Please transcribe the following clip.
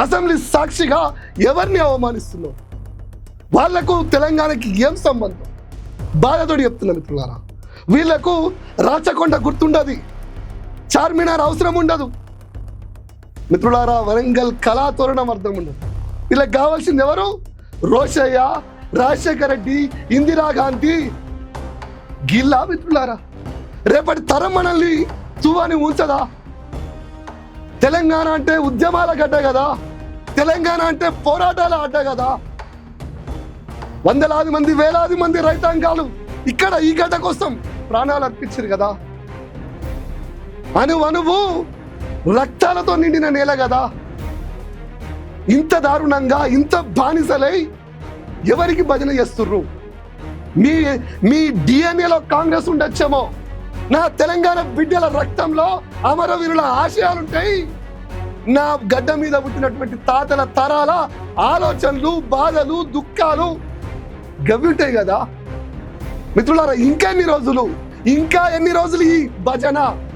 Assembly సాక్షిగా ఎవరిని అవమానిస్తున్నావు? వాళ్లకు తెలంగాణకి ఏం సంబంధం? బాధతోటి చెప్తున్నా మిత్రులారా, వీళ్లకు రాచకొండ గుర్తుండదు, చార్మినార్ అవసరం ఉండదు మిత్రులారా, వరంగల్ కళాతోరణం అర్థం ఉండదు. వీళ్ళకి కావాల్సింది ఎవరు? రోషయ్య, రాజశేఖర రెడ్డి, ఇందిరాగాంధీ, గిల్లా మిత్రులారా. రేపటి తరం మనల్ని తువాని ఉంచదా? తెలంగాణ అంటే ఉద్యమాల గడ్డ కదా, తెలంగాణ అంటే పోరాటాల అడ్డ కదా. వందలాది మంది, వేలాది మంది రైతాంగాలు ఇక్కడ ఈ గడ్డ కోసం ప్రాణాలు అర్పించారు కదా. అణువు రక్తాలతో నిండిన నేల కదా. ఇంత దారుణంగా, ఇంత బానిసలై ఎవరికి భజన చేస్తుర్రు? మీ డిఎన్ఏలో కాంగ్రెస్ ఉండొచ్చేమో, నా తెలంగాణ బిడ్డల రక్తంలో అమరవీరుల ఆశయాలుంటాయి. నా గడ్డ మీద పుట్టినటువంటి తాతల తరాల ఆలోచనలు, బాధలు, దుఃఖాలు గవి ఉంటాయి కదా మిత్రులారా. ఇంకా ఎన్ని రోజులు ఈ భజన?